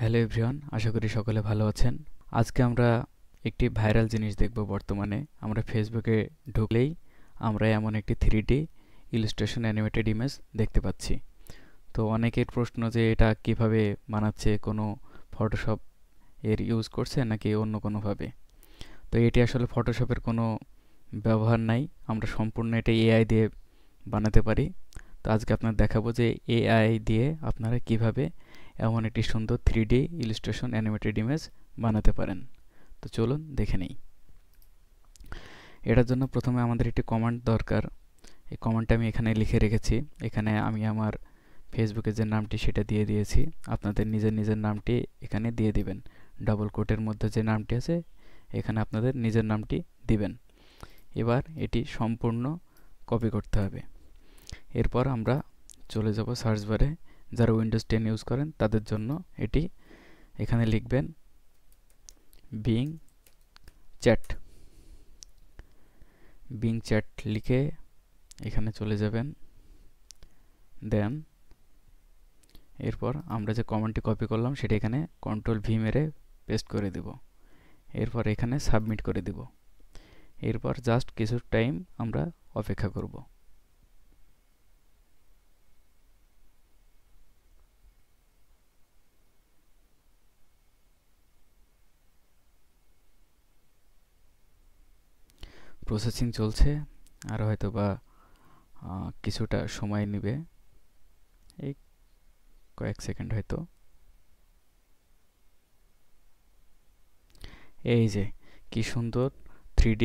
Hello everyone, আশা করি সকলে ভালো আছেন। আজকে আমরা একটি ভাইরাল জিনিস দেখব। বর্তমানে আমরা ফেসবুকে ঢুকলেই আমরা এমন একটি 3D ইলাস্ট্রেশন অ্যানিমেটেড ইমেজ দেখতে পাচ্ছি। তো অনেকের প্রশ্ন যে এটা কিভাবে বানাচ্ছে, কোনো ফটোশপ এর ইউজ করছে নাকি অন্য কোনোভাবে। তো এটি আসলে ফটোশপের কোনো ব্যবহার নাই, আমরা সম্পূর্ণ এটা এআই দিয়ে বানাতে পারি। তো আজকে আপনাদের দেখাবো যে এআই দিয়ে আপনারা কিভাবে এমন একটি সুন্দর 3D ইলাস্ট্রেশন অ্যানিমেটেড ইমেজ বানাতে পারেন। তো চলুন দেখে নেই। এটার জন্য প্রথমে আমাদের একটি কমান্ড দরকার। এই কমান্ডটা আমি এখানে লিখে রেখেছি। এখানে আমি আমার ফেসবুকের যে নামটি সেটা দিয়ে দিয়েছি। আপনাদের নিজের নিজের নামটি এখানে দিয়ে দিবেন। ডাবল কোটের মধ্যে যে নামটি আছে এখানে আপনাদের নিজের নামটি দিবেন। এবার এটি সম্পূর্ণ কপি করতে হবে। এরপর আমরা চলে যাব সার্চ বারে। যারা উইন্ডোজ 10 ইউজ করেন তাদের জন্য এটি এখানে লিখবেন বিং চ্যাট। বিং চ্যাট লিখে এখানে চলে যাবেন। দেন এরপর আমরা যে কমান্ডটি কপি করলাম সেটা এখানে কন্ট্রোল-V মেরে পেস্ট করে দেব। এরপর এখানে সাবমিট করে দেব। এরপর জাস্ট কিছু টাইম আমরা অপেক্ষা করব। প্রসেসিং চলছে, আর হয়তো বা কিছুটা সময় নেবে, এই কয়েক সেকেন্ড হয়তো। এই যে কি সুন্দর 3D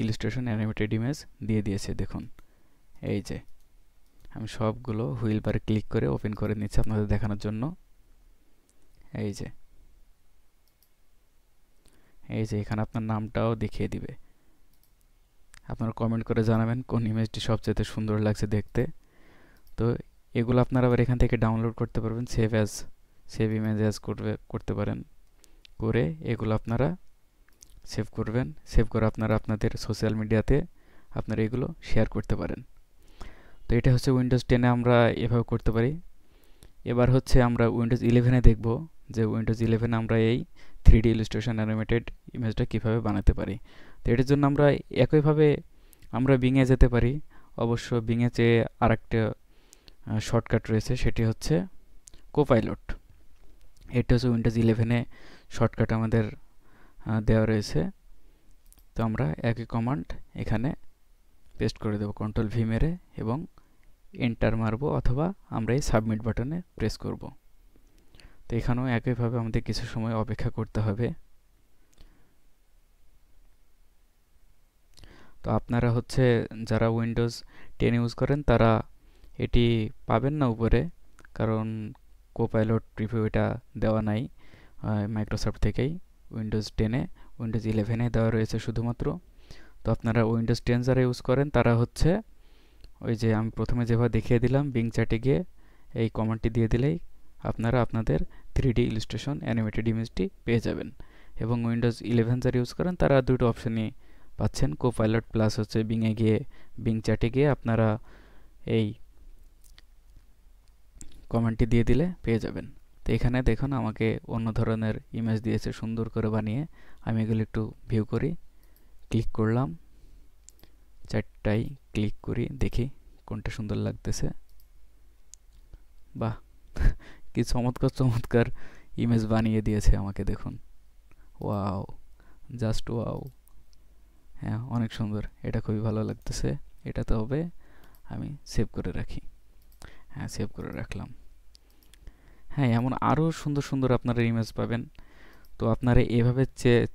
ইলাস্ট্রেশন অ্যানিমেটেড ইমেজ দিয়ে দিয়েছে, দেখুন। এই যে আমি সবগুলো হুইল বারে ক্লিক করে ওপেন করে নিচ্ছি আপনাদের দেখানোর জন্য। এই যে এখানে আপনার নামটাও দেখিয়ে দিবে। আপনারা কমেন্ট করে জানাবেন কোন ইমেজটি সবচেয়ে সুন্দর লাগছে দেখতে। তো এগুলো আপনারা আবার এখান থেকে ডাউনলোড করতে পারবেন, সেভ ইমেজ অ্যাজ করতে পারেন। করে এগুলো আপনারা সেভ করবেন। সেভ করে আপনারা আপনাদের সোশ্যাল মিডিয়াতে আপনারা এগুলো শেয়ার করতে পারেন। তো এটা হচ্ছে উইন্ডোজ 10-এ আমরা এভাবে করতে পারি। এবার হচ্ছে আমরা উইন্ডোজ 11-এ দেখব যে উইন্ডোজ 11-এ আমরা এই 3D ইলাস্ট্রেশন অ্যানিমেটেড ইমেজটা কিভাবে বানাতে পারি। তো এটার জন্য আমরা একইভাবে আমরা বিংয়ে যেতে পারি। অবশ্য বিংয়ে চেয়ে আরেকটা শর্টকাট রয়েছে, সেটি হচ্ছে কোপাইলট। এটা হচ্ছে উইন্ডোজ 11-এ শর্টকাট আমাদের দেওয়া রয়েছে। তো আমরা একই কমান্ড এখানে পেস্ট করে দেব কন্ট্রোল-V মেরে, এবং এন্টার মারবো, অথবা আমরা এই সাবমিট বাটনে প্রেস করব। তো এখানেও একইভাবে আমাদের কিছু সময় অপেক্ষা করতে হবে। তো আপনারা হচ্ছে যারা উইন্ডোজ 10 ইউজ করেন তারা এটি পাবেন না উপরে, কারণ কোপাইলট প্রিভিউ এটা দেওয়া নাই মাইক্রোসফট থেকেই। উইন্ডোজ 10-এ উইন্ডোজ 11-এ দেওয়া রয়েছে শুধুমাত্র। তো আপনারা উইন্ডোজ 10 যারা ইউজ করেন তারা হচ্ছে ওই যে আমি প্রথমে যেভাবে দেখিয়ে দিলাম, বিং চ্যাটে গিয়ে এই কমান্ডটি দিয়ে দিলেই আপনারা আপনাদের 3D ইলাস্ট্রেশন অ্যানিমেটেড ইমেজটি পেয়ে যাবেন। এবং উইন্ডোজ 11 যারা ইউজ করেন তারা দুটো অপশনই পাচ্ছেন, কোপাইলট প্লাস হচ্ছে বিংয়ে গিয়ে, বিং চ্যাটে গিয়ে আপনারা এই কমান্ডটি দিয়ে দিলে পেয়ে যাবেন। তো এখানে দেখুন আমাকে অন্য ধরনের ইমেজ দিয়েছে সুন্দর করে বানিয়ে। আমি এগুলো একটু ভিউ করি, ক্লিক করলাম, চারটাই ক্লিক করি, দেখি কোনটা সুন্দর লাগতেছে। বাহ, কি চমৎকার চমৎকার ইমেজ বানিয়ে দিয়েছে আমাকে, দেখুন। Wow, just wow. হ্যাঁ, অনেক সুন্দর, এটা খুবই ভালো লাগতেছে। এটা তো হবে, আমি সেভ করে রাখি। হ্যাঁ, সেভ করে রাখলাম। হ্যাঁ, এমন আরও সুন্দর সুন্দর আপনারা ইমেজ পাবেন। তো আপনারা এভাবে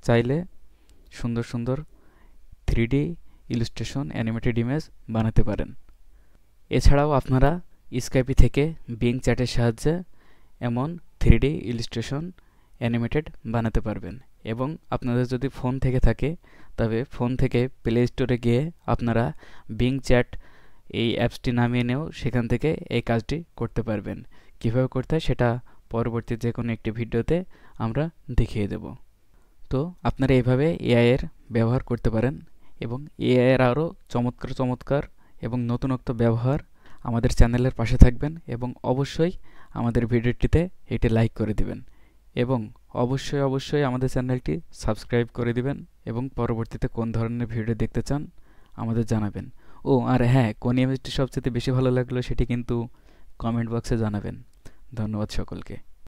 চাইলে সুন্দর সুন্দর 3D ইলাস্ট্রেশন অ্যানিমেটেড ইমেজ বানাতে পারেন। এছাড়াও আপনারা স্কাইপি থেকে বিং চ্যাটের সাহায্যে এমন 3D ইলাস্ট্রেশন অ্যানিমেটেড বানাতে পারবেন। এবং আপনাদের যদি ফোন থেকে থাকে তবে ফোন থেকে প্লে স্টোরে গিয়ে আপনারা বিং চ্যাট এই অ্যাপসটি নামিয়ে নিয়েও সেখান থেকে এই কাজটি করতে পারবেন। কীভাবে করতে হয় সেটা পরবর্তী যে কোনো একটি ভিডিওতে আমরা দেখিয়ে দেব। তো আপনারা এইভাবে এআই এর ব্যবহার করতে পারেন, এবং এআই এর আরও চমৎকার চমৎকার এবং নতুনত্ব ব্যবহার আমাদের চ্যানেলের পাশে থাকবেন, এবং অবশ্যই আমাদের ভিডিওটিতে এটি লাইক করে দিবেন। এবং অবশ্যই অবশ্যই আমাদের চ্যানেলটি সাবস্ক্রাইব করে দিবেন এবং পরবর্তীতে কোন ধরনের ভিডিও দেখতে চান আমাদের জানাবেন। ও আর হ্যাঁ, কোন ইমেজটি সবচেয়ে বেশি ভালো লাগলো সেটি কিন্তু কমেন্ট বক্সে জানাবেন। ধন্যবাদ সকলকে।